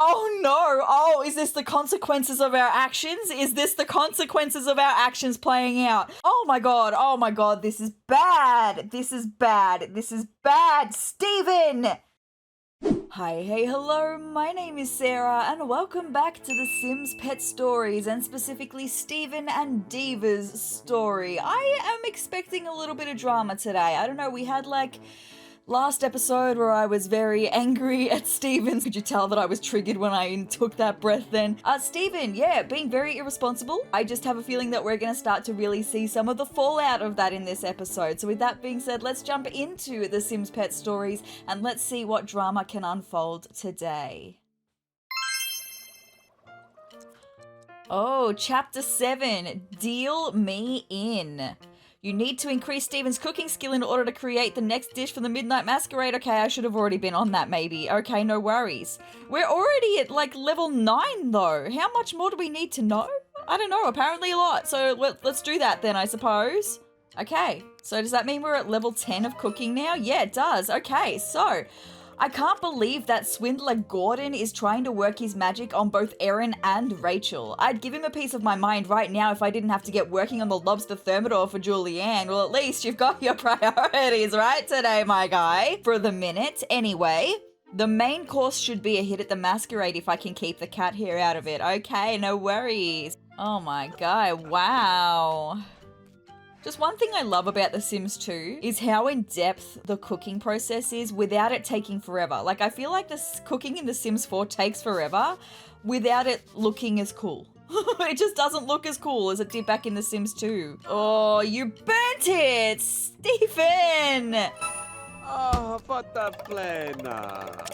Oh no! Oh, is this the consequences of our actions? Is this the consequences of our actions playing out? Oh my god, this is bad! This is bad! This is bad! Steven! Hi, hey, hello, my name is Sarah, and welcome back to The Sims Pet Stories, and specifically Steven and Diva's story. I am expecting a little bit of drama today. I don't know, we had last episode where I was very angry at Steven. Could you tell that I was triggered when I took that breath then? Steven, yeah, being very irresponsible. I just have a feeling that we're gonna start to really see some of the fallout of that in this episode. So with that being said, let's jump into The Sims Pet Stories and let's see what drama can unfold today. Oh, Chapter 7, Deal Me In. You need to increase Steven's cooking skill in order to create the next dish for the Midnight Masquerade. Okay, I should have already been on that maybe. Okay, no worries. We're already at level 9 though. How much more do we need to know? I don't know, apparently a lot. So let's do that then, I suppose. Okay, so does that mean we're at level 10 of cooking now? Yeah, it does. Okay, so I can't believe that swindler Gordon is trying to work his magic on both Erin and Rachel. I'd give him a piece of my mind right now if I didn't have to get working on the lobster thermidor for Julianne. Well, at least you've got your priorities right today, my guy. For the minute. Anyway, the main course should be a hit at the masquerade if I can keep the cat hair out of it. Okay, no worries. Oh my god, wow. Just one thing I love about The Sims 2 is how in depth the cooking process is without it taking forever. Like, I feel like this cooking in The Sims 4 takes forever without it looking as cool. It just doesn't look as cool as it did back in The Sims 2. Oh, you burnt it, Stephen! Oh, what a plena.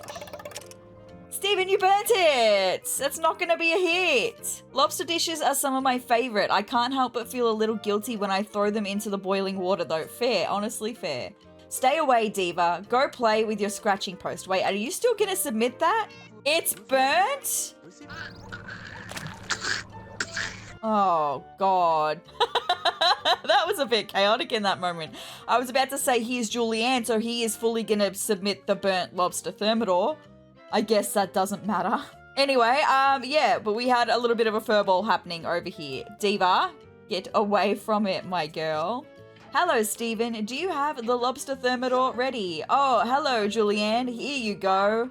Steven, you burnt it! That's not gonna be a hit! Lobster dishes are some of my favourite. I can't help but feel a little guilty when I throw them into the boiling water though. Fair, honestly fair. Stay away, Diva. Go play with your scratching post. Wait, are you still gonna submit that? It's burnt? Oh, God. That was a bit chaotic in that moment. I was about to say here's Julianne, so he is fully gonna submit the burnt lobster thermidor. I guess that doesn't matter. Anyway, yeah, but we had a little bit of a furball happening over here. Diva, get away from it, my girl. Hello, Steven. Do you have the lobster thermidor ready? Oh, hello, Julianne. Here you go.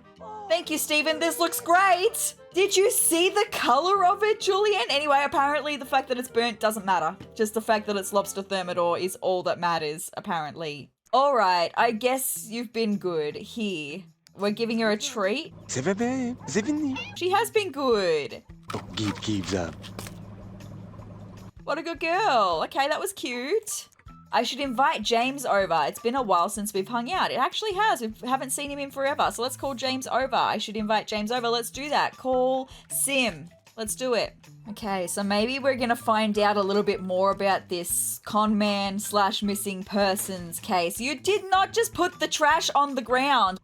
Thank you, Steven. This looks great. Did you see the color of it, Julianne? Anyway, apparently the fact that it's burnt doesn't matter. Just the fact that it's lobster thermidor is all that matters, apparently. All right, I guess you've been good. Here. We're giving her a treat. She has been good. Keeps up. What a good girl. Okay, that was cute. I should invite James over. It's been a while since we've hung out. It actually has. We haven't seen him in forever. So let's call James over. I should invite James over. Let's do that. Call Sim. Let's do it. Okay, so maybe we're going to find out a little bit more about this con man / missing persons case. You did not just put the trash on the ground.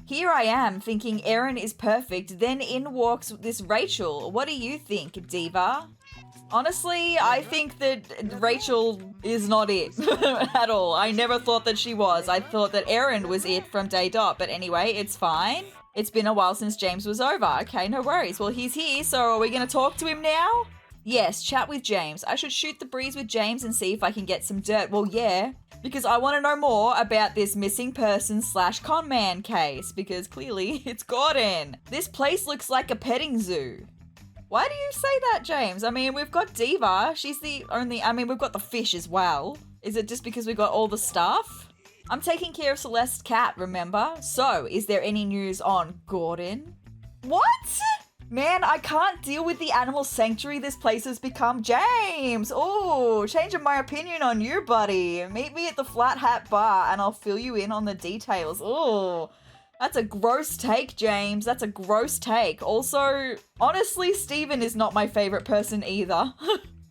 Here I am thinking Erin is perfect, then in walks this Rachel. What do you think, Diva? Honestly, I think that Rachel is not it at all. I never thought that she was. I thought that Erin was it from day dot, but anyway, it's fine. It's been a while since James was over. Okay, no worries. Well, he's here, so are we going to talk to him now? Yes, chat with James. I should shoot the breeze with James and see if I can get some dirt. Well, yeah, because I want to know more about this missing person / con man case, because clearly it's Gordon. This place looks like a petting zoo. Why do you say that, James? I mean, we've got Diva. She's the only, we've got the fish as well. Is it just because we've got all the stuff? I'm taking care of Celeste's cat, remember? So, is there any news on Gordon? What? Man, I can't deal with the animal sanctuary this place has become. James! Oh, changing my opinion on you, buddy. Meet me at the Flat Hat Bar and I'll fill you in on the details. Oh, that's a gross take, James. That's a gross take. Also, honestly, Steven is not my favorite person either.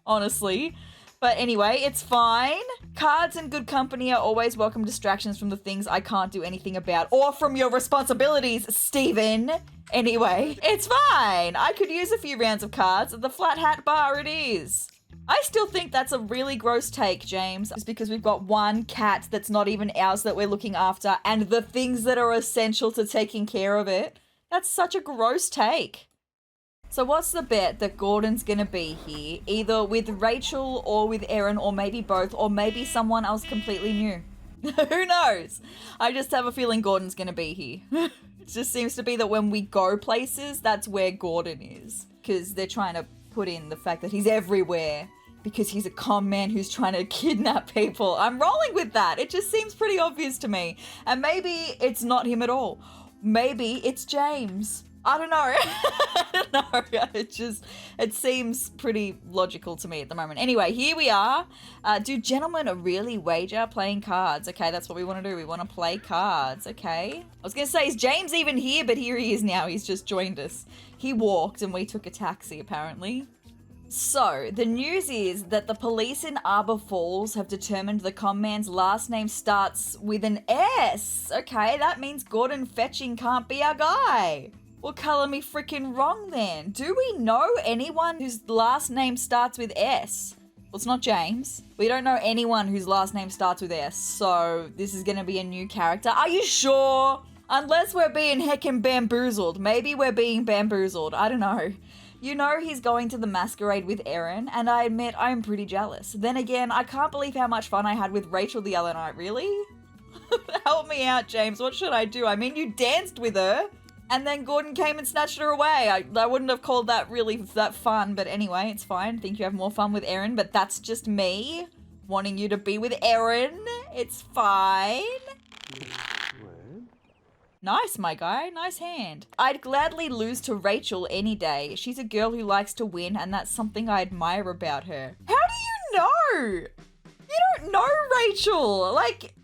Honestly. But anyway, it's fine. Cards and good company are always welcome distractions from the things I can't do anything about, or from your responsibilities, Steven. Anyway, it's fine. I could use a few rounds of cards at the Flat Hat Bar it is. I still think that's a really gross take, James. It's because we've got one cat that's not even ours that we're looking after, and the things that are essential to taking care of it. That's such a gross take. So what's the bet that Gordon's gonna be here? Either with Rachel or with Erin, or maybe both, or maybe someone else completely new. Who knows? I just have a feeling Gordon's gonna be here. It just seems to be that when we go places, that's where Gordon is. Because they're trying to put in the fact that he's everywhere. Because he's a con man who's trying to kidnap people. I'm rolling with that. It just seems pretty obvious to me. And maybe it's not him at all. Maybe it's James. I don't know. I don't know. It seems pretty logical to me at the moment. Anyway, here we are. Do gentlemen really wager playing cards? Okay, that's what we want to do. We want to play cards. Okay. I was going to say, is James even here? But here he is now. He's just joined us. He walked and we took a taxi, apparently. So, the news is that the police in Arbor Falls have determined the con man's last name starts with an S. Okay, that means Gordon Fetching can't be our guy. Well, color me freaking wrong then. Do we know anyone whose last name starts with S? Well, it's not James. We don't know anyone whose last name starts with S, so this is gonna be a new character. Are you sure? Unless we're being heckin' bamboozled. Maybe we're being bamboozled. I don't know. You know he's going to the masquerade with Erin, and I admit I'm pretty jealous. Then again, I can't believe how much fun I had with Rachel the other night, really? Help me out, James. What should I do? I mean, you danced with her. And then Gordon came and snatched her away. I wouldn't have called that really that fun, but anyway, it's fine. I think you have more fun with Erin, but that's just me wanting you to be with Erin. It's fine. Nice, my guy. Nice hand. I'd gladly lose to Rachel any day. She's a girl who likes to win, and that's something I admire about her. How do you know? You don't know Rachel. Like,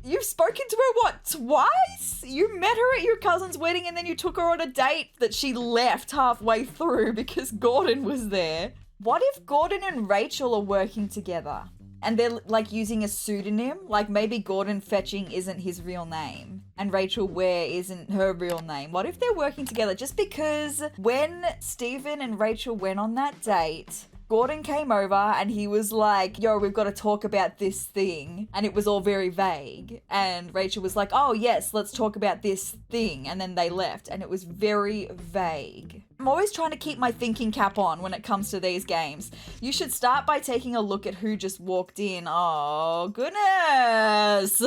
you've spoken to her, what, twice? You met her at your cousin's wedding and then you took her on a date that she left halfway through because Gordon was there. What if Gordon and Rachel are working together and they're like using a pseudonym? Like maybe Gordon Fetching isn't his real name and Rachel Ware isn't her real name. What if they're working together? Just because when Stephen and Rachel went on that date, Gordon came over and he was like, yo, we've got to talk about this thing. And it was all very vague. And Rachel was like, oh, yes, let's talk about this thing. And then they left and it was very vague. I'm always trying to keep my thinking cap on when it comes to these games. You should start by taking a look at who just walked in. Oh, goodness.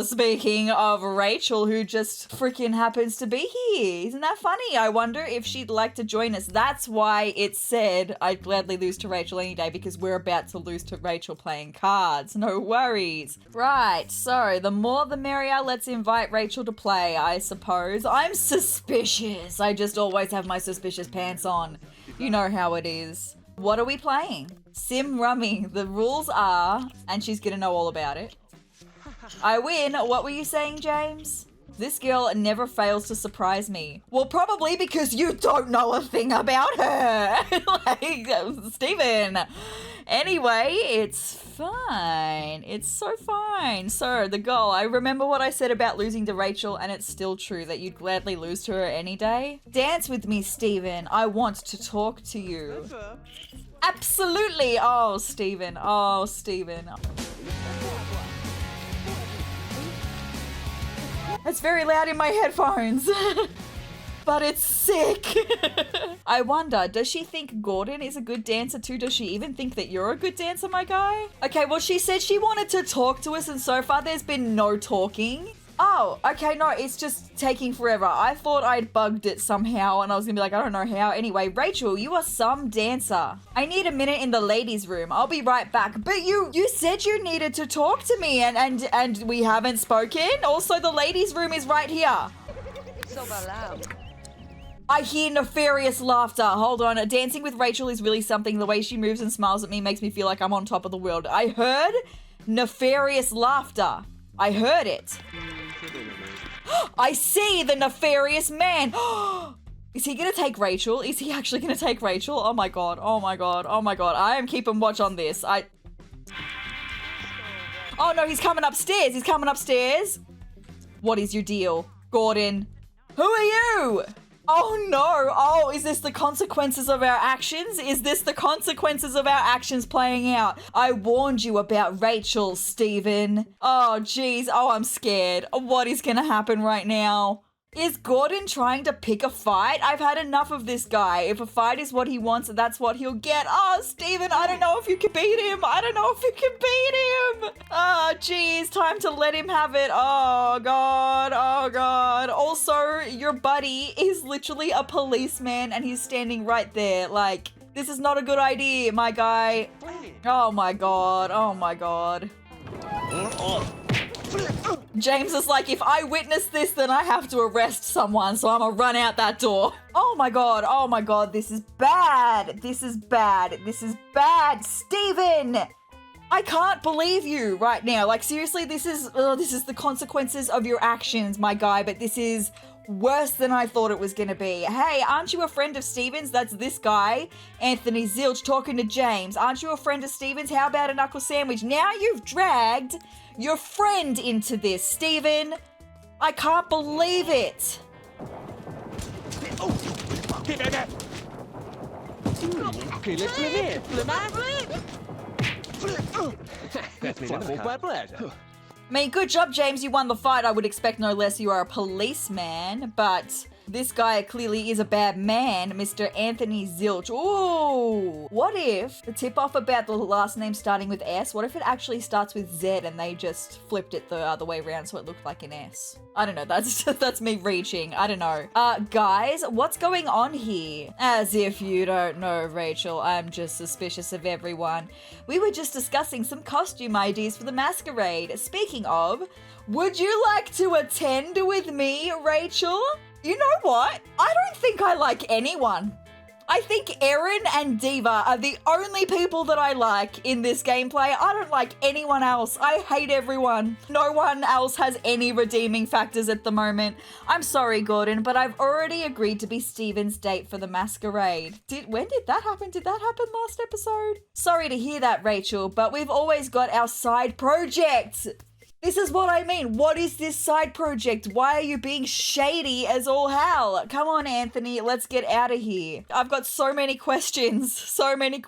Speaking of Rachel, who just freaking happens to be here. Isn't that funny? I wonder if she'd like to join us. That's why it said I'd gladly lose to Rachel any day, because we're about to lose to Rachel playing cards. No worries. Right, so the more the merrier. Let's invite Rachel to play, I suppose. I'm suspicious. I just always have my suspicious pants on. You know how it is. What are we playing? Sim Rummy. The rules are, and she's gonna know all about it. I win. What were you saying, James? This girl never fails to surprise me. Well, probably because you don't know a thing about her. Like, Stephen. Anyway, it's fine. It's so fine. So, the goal. I remember what I said about losing to Rachel, and it's still true that you'd gladly lose to her any day. Dance with me, Stephen. I want to talk to you. Absolutely. Oh, Stephen. Oh, Stephen. It's very loud in my headphones. But it's sick. I wonder, does she think Gordon is a good dancer too? Does she even think that you're a good dancer, my guy? Okay, well, she said she wanted to talk to us, and so far there's been no talking. Oh, okay, no, it's just taking forever. I thought I'd bugged it somehow, and I was gonna be like, I don't know how. Anyway, Rachel, you are some dancer. I need a minute in the ladies' room. I'll be right back. But you said you needed to talk to me, and we haven't spoken. Also, the ladies' room is right here. So loud. I hear nefarious laughter. Hold on. Dancing with Rachel is really something. The way she moves and smiles at me makes me feel like I'm on top of the world. I heard nefarious laughter. I heard it. I see the nefarious man. Is he going to take Rachel? Is he actually going to take Rachel? Oh my god. Oh my god. Oh my god. I am keeping watch on this. Oh no, he's coming upstairs. He's coming upstairs. What is your deal, Gordon? Who are you? Oh no. Oh, is this the consequences of our actions? Is this the consequences of our actions playing out? I warned you about Rachel, Stephen. Oh, geez. Oh, I'm scared. What is going to happen right now? Is Gordon trying to pick a fight? I've had enough of this guy. If a fight is what he wants, that's what he'll get. Oh, Steven, I don't know if you can beat him. I don't know if you can beat him. Oh, geez, time to let him have it. Oh, God. Oh, God. Also, your buddy is literally a policeman and he's standing right there. Like, this is not a good idea, my guy. Oh, my God. Oh, my God. James is like, if I witness this, then I have to arrest someone, so I'm gonna run out that door. Oh my god, this is bad. This is bad. This is bad. Steven! I can't believe you right now. Like, seriously, this is the consequences of your actions, my guy, but this is worse than I thought it was gonna be. Hey, aren't you a friend of Steven's? That's this guy, Anthony Zilch, talking to James. Aren't you a friend of Steven's? How about a knuckle sandwich? Now you've dragged your friend into this, Steven. I can't believe it. I mean, good job, James. You won the fight. I would expect no less. You are a policeman, but this guy clearly is a bad man, Mr. Anthony Zilch. Ooh, what if the tip-off about the last name starting with S, what if it actually starts with Z and they just flipped it the other way around so it looked like an S? I don't know, that's me reaching. I don't know. Guys, what's going on here? As if you don't know, Rachel, I'm just suspicious of everyone. We were just discussing some costume ideas for the masquerade. Speaking of, would you like to attend with me, Rachel? You know what? I don't think I like anyone. I think Erin and Diva are the only people that I like in this gameplay. I don't like anyone else. I hate everyone. No one else has any redeeming factors at the moment. I'm sorry, Gordon, but I've already agreed to be Steven's date for the masquerade. When did that happen? Did that happen last episode? Sorry to hear that, Rachel, but we've always got our side projects. This is what I mean. What is this side project? Why are you being shady as all hell? Come on, Anthony, let's get out of here. I've got so many questions, so many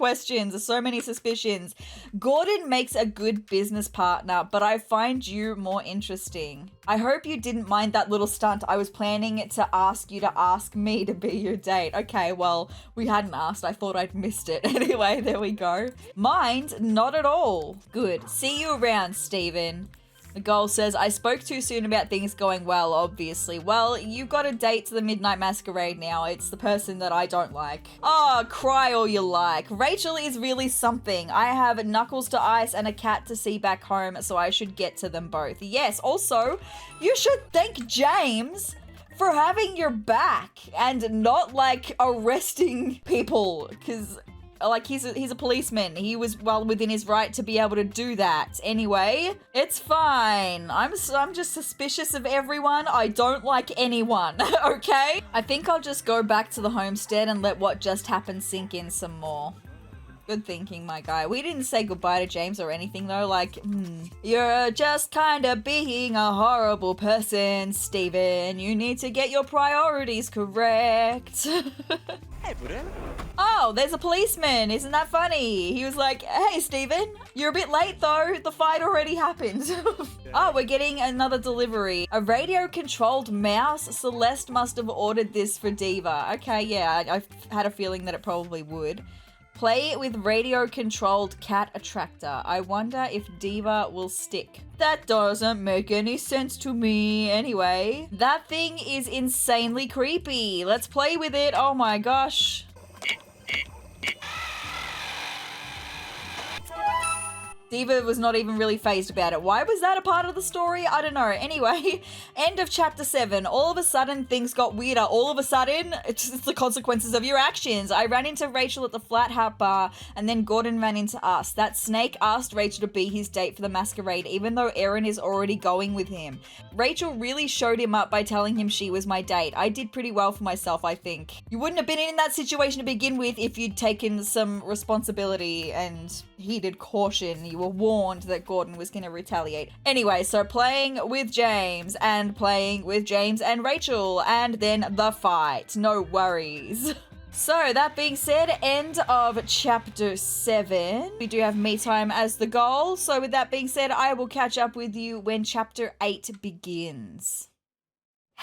suspicions. Gordon makes a good business partner, but I find you more interesting. I hope you didn't mind that little stunt. I was planning to ask you to ask me to be your date. Okay, well, we hadn't asked. I thought I'd missed it. Anyway, there we go. Mind? Not at all. Good. See you around, Steven. The goal says, I spoke too soon about things going well, obviously. Well, you got a date to the Midnight Masquerade now. It's the person that I don't like. Oh, cry all you like. Rachel is really something. I have knuckles to ice and a cat to see back home, so I should get to them both. Yes, also, you should thank James for having your back and not, like, arresting people, because like, he's a policeman. He was well within his right to be able to do that. Anyway, it's fine. I'm just suspicious of everyone. I don't like anyone, okay? I think I'll just go back to the homestead and let what just happened sink in some more. Good thinking, my guy. We didn't say goodbye to James or anything, though. Like, You're just kind of being a horrible person, Steven. You need to get your priorities correct. Oh, there's a policeman. Isn't that funny? He was like, hey, Steven, you're a bit late, though. The fight already happened. Oh, we're getting another delivery. A radio-controlled mouse? Celeste must have ordered this for Diva. Okay, yeah, I had a feeling that it probably would. Play with radio-controlled cat attractor. I wonder if Diva will stick. That doesn't make any sense to me. Anyway, that thing is insanely creepy. Let's play with it. Oh my gosh. Diva was not even really fazed about it. Why was that a part of the story? I don't know. Anyway, end of chapter 7. All of a sudden, things got weirder. All of a sudden, it's the consequences of your actions. I ran into Rachel at the Flat Hat Bar, and then Gordon ran into us. That snake asked Rachel to be his date for the masquerade, even though Erin is already going with him. Rachel really showed him up by telling him she was my date. I did pretty well for myself, I think. You wouldn't have been in that situation to begin with if you'd taken some responsibility and heeded caution. You were warned that Gordon was going to retaliate. Anyway, so playing with James and Rachel and then the fight. No worries. So that being said, end of chapter 7. We do have me time as the goal. So with that being said, I will catch up with you when chapter 8 begins.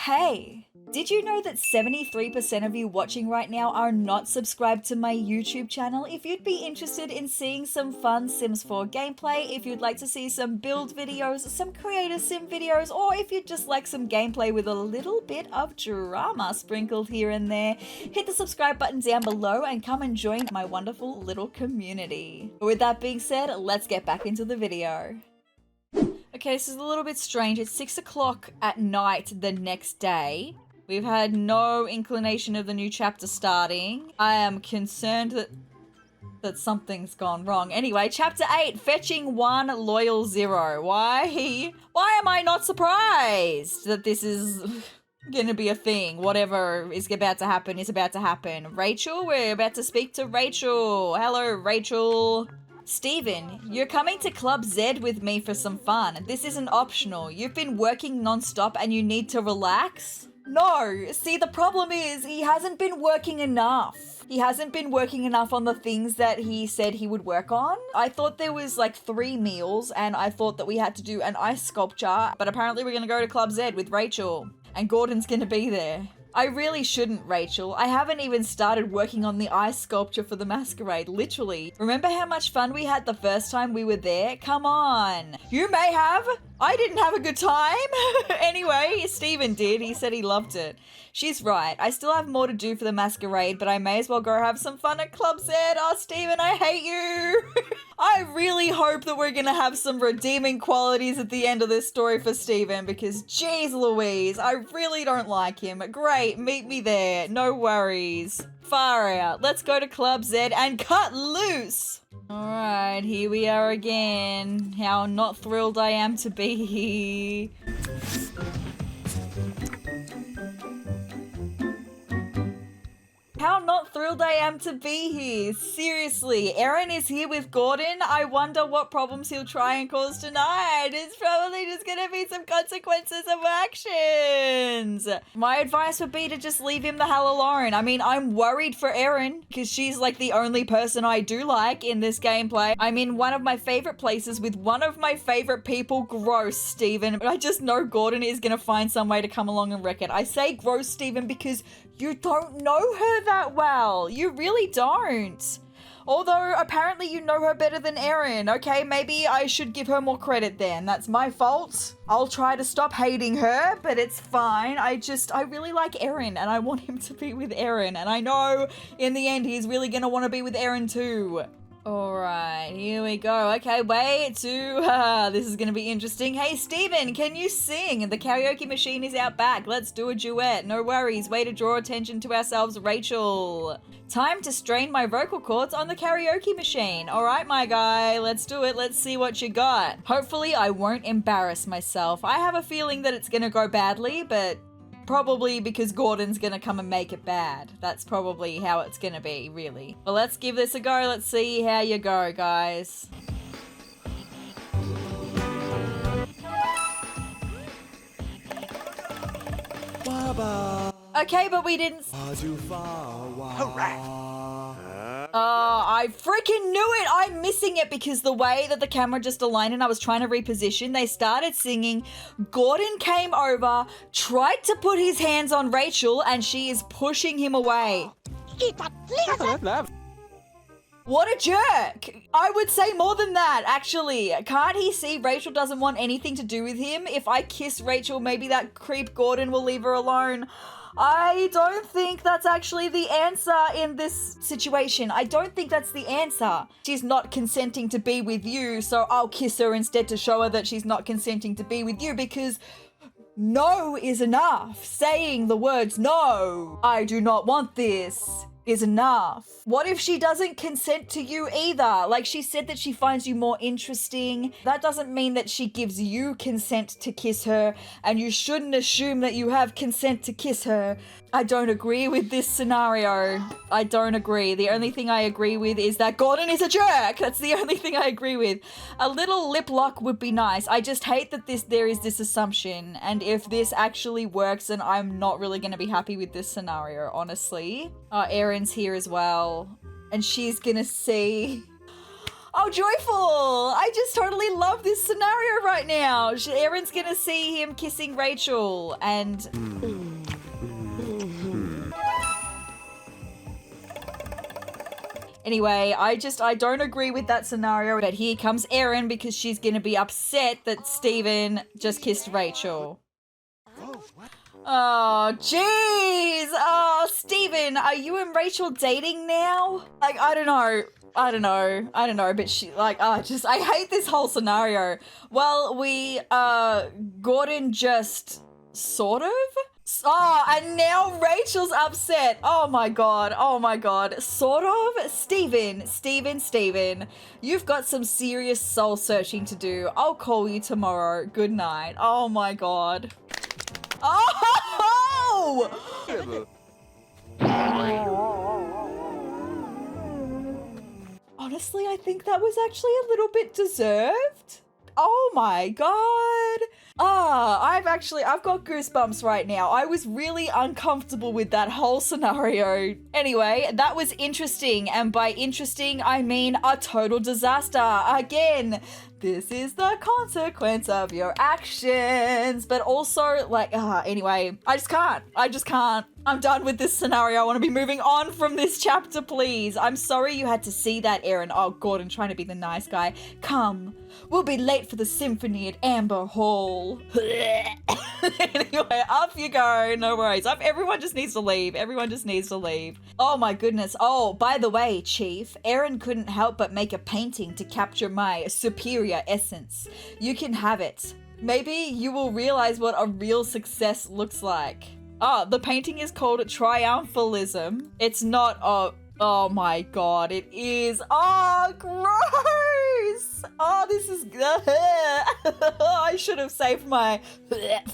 Hey, did you know that 73% of you watching right now are not subscribed to my YouTube channel? If you'd be interested in seeing some fun Sims 4 gameplay, if you'd like to see some build videos, some creator sim videos, or if you'd just like some gameplay with a little bit of drama sprinkled here and there, hit the subscribe button down below and come and join my wonderful little community. With that being said, let's get back into the video. Okay, this is a little bit strange. It's 6 o'clock at night the next day. We've had no inclination of the new chapter starting. I am concerned that something's gone wrong. Anyway, chapter 8, fetching 1 loyal 0. Why am I not surprised that this is gonna be a thing? Whatever is about to happen is about to happen. Rachel, we're about to speak to Rachel. Hello, Rachel. Steven, you're coming to Club Z with me for some fun. This isn't optional. You've been working non-stop and you need to relax? No, see, the problem is he hasn't been working enough. He hasn't been working enough on the things that he said he would work on. I thought there was like 3 meals and I thought that we had to do an ice sculpture, but apparently we're gonna go to Club Z with Rachel and Gordon's gonna be there. I really shouldn't, Rachel. I haven't even started working on the ice sculpture for the masquerade, literally. Remember how much fun we had the first time we were there? Come on. You may have. I didn't have a good time. Anyway, Steven did. He said he loved it. She's right. I still have more to do for the masquerade, but I may as well go have some fun at Club Z. Oh, Steven, I hate you. I really hope that we're gonna have some redeeming qualities at the end of this story for Steven, because geez Louise, I really don't like him. Great, meet me there. No worries. Far out. Let's go to Club Z and cut loose. Alright, here we are again. How not thrilled I am to be here. How not thrilled I am to be here. Seriously, Aaron is here with Gordon. I wonder what problems he'll try and cause tonight. It's probably just gonna be some consequences of actions. My advice would be to just leave him the hell alone. I mean, I'm worried for Aaron because she's like the only person I do like in this gameplay. I'm in one of my favorite places with one of my favorite people. Gross, Steven. I just know Gordon is gonna find some way to come along and wreck it. I say gross, Steven, because you don't know her that well. You really don't. Although, apparently you know her better than Aaron. Okay, maybe I should give her more credit then. That's my fault. I'll try to stop hating her, but it's fine. I really like Aaron, and I want him to be with Aaron. And I know in the end he's really gonna want to be with Aaron too. Alright, here we go. Okay, wait, this is gonna be interesting. Hey, Steven, can you sing? The karaoke machine is out back. Let's do a duet. No worries. Way to draw attention to ourselves, Rachel. Time to strain my vocal cords on the karaoke machine. Alright, my guy, let's do it. Let's see what you got. Hopefully, I won't embarrass myself. I have a feeling that it's gonna go badly, but probably because Gordon's gonna come and make it bad. That's probably how it's gonna be, really. But let's give this a go. Let's see how you go, guys. Baba. Okay, but we didn't... Oh, I freaking knew it! I'm missing it because the way that the camera just aligned and I was trying to reposition, they started singing. Gordon came over, tried to put his hands on Rachel, and she is pushing him away. What a jerk! I would say more than that, actually. Can't he see Rachel doesn't want anything to do with him? If I kiss Rachel, maybe that creep Gordon will leave her alone. I don't think that's actually the answer in this situation. I don't think that's the answer. She's not consenting to be with you, so I'll kiss her instead to show her that she's not consenting to be with you, because no is enough. Saying the words, no, I do not want this, is enough. What if she doesn't consent to you either? Like, she said that she finds you more interesting. That doesn't mean that she gives you consent to kiss her, and you shouldn't assume that you have consent to kiss her. I don't agree with this scenario. I don't agree. The only thing I agree with is that Gordon is a jerk. That's the only thing I agree with. A little lip lock would be nice. I just hate that there is this assumption, and if this actually works, then I'm not really going to be happy with this scenario, honestly. Erin's here as well, and she's gonna see. Oh, how joyful! I just totally love this scenario right now. Aaron's gonna see him kissing Rachel and... Anyway, I don't agree with that scenario, but here comes Erin because she's gonna be upset that Steven just kissed Rachel. Oh, jeez! Oh, Steven, are you and Rachel dating now? Like, I don't know, but she, like, I hate this whole scenario. Well, Gordon just sort of? Oh, and now Rachel's upset. Oh my god. Sort of? Steven, you've got some serious soul searching to do. I'll call you tomorrow. Good night. Oh my god. Oh! Honestly, I think that was actually a little bit deserved. Oh my god. I've got goosebumps right now. I was really uncomfortable with that whole scenario. Anyway, that was interesting. And by interesting, I mean a total disaster. Again, this is the consequence of your actions. But also, like, anyway, I just can't. I'm done with this scenario. I want to be moving on from this chapter, please. I'm sorry you had to see that, Erin. Oh, Gordon trying to be the nice guy. Come, we'll be late for the symphony at Amber Hall. Anyway, off you go. No worries. Everyone just needs to leave. Oh my goodness. Oh, by the way, Chief, Erin couldn't help but make a painting to capture my superior essence. You can have it. Maybe you will realize what a real success looks like. Oh, the painting is called Triumphalism. It's not, oh my god, it is. Oh, gross! Oh, this is, I should have saved my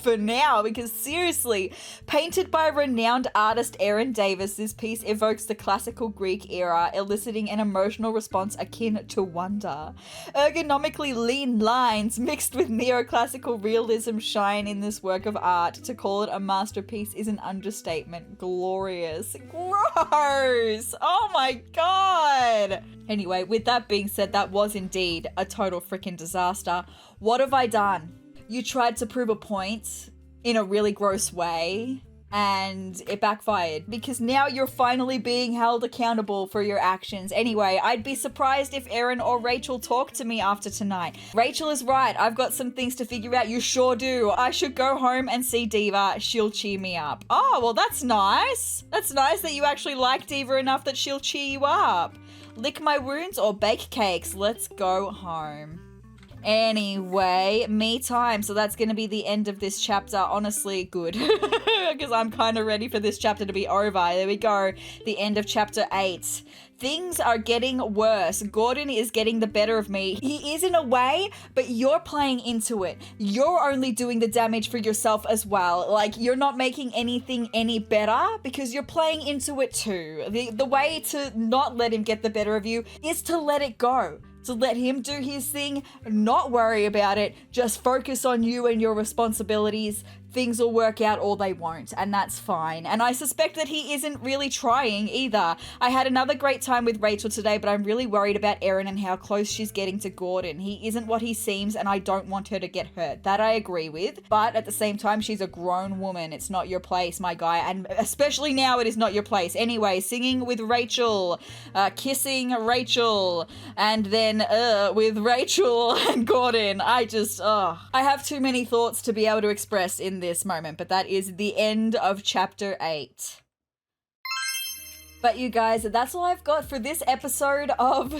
for now, because seriously, painted by renowned artist Aaron Davis, this piece evokes the classical Greek era, eliciting an emotional response akin to wonder. Ergonomically lean lines mixed with neoclassical realism shine in this work of art. To call it a masterpiece is an understatement. Glorious. Gross! Oh my god! Anyway, with that being said, that was indeed a total freaking disaster. What have I done? You tried to prove a point in a really gross way, and it backfired because now you're finally being held accountable for your actions. Anyway, I'd be surprised if Erin or Rachel talk to me after tonight. Rachel is right. I've got some things to figure out. You sure do. I should go home and see Diva. She'll cheer me up. Oh, well, that's nice. That's nice that you actually like Diva enough that she'll cheer you up. Lick my wounds or bake cakes. Let's go home. Anyway, me time. So that's going to be the end of this chapter. Honestly, good. Because I'm kind of ready for this chapter to be over. There we go. The end of chapter 8. Things are getting worse. Gordon is getting the better of me. He is in a way, but you're playing into it. You're only doing the damage for yourself as well. Like, you're not making anything any better because you're playing into it too. The way to not let him get the better of you is to let it go. To let him do his thing, not worry about it, just focus on you and your responsibilities. Things will work out or they won't, and that's fine. And I suspect that he isn't really trying either. I had another great time with Rachel today, but I'm really worried about Erin and how close she's getting to Gordon. He isn't what he seems, and I don't want her to get hurt. That I agree with, but at the same time, she's a grown woman. It's not your place, my guy, and especially now it is not your place. Anyway, singing with Rachel, kissing Rachel, and then with Rachel and Gordon. I have too many thoughts to be able to express in this moment, but that is the end of chapter 8. But you guys, that's all I've got for this episode of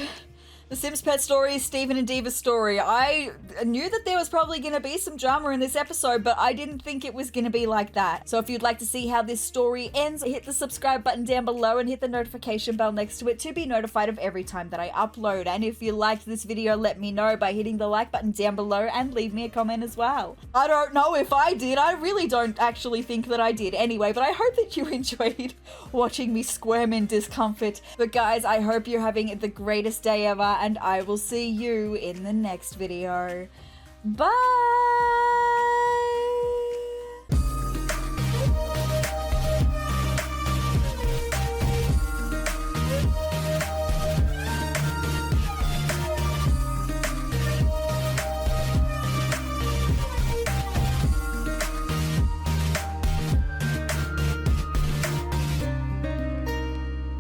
The Sims Pet Stories, Steven and Diva's story. I knew that there was probably going to be some drama in this episode, but I didn't think it was going to be like that. So if you'd like to see how this story ends, hit the subscribe button down below and hit the notification bell next to it to be notified of every time that I upload. And if you liked this video, let me know by hitting the like button down below and leave me a comment as well. I don't know if I did. I really don't actually think that I did anyway, but I hope that you enjoyed watching me squirm in discomfort. But guys, I hope you're having the greatest day ever, and I will see you in the next video. Bye!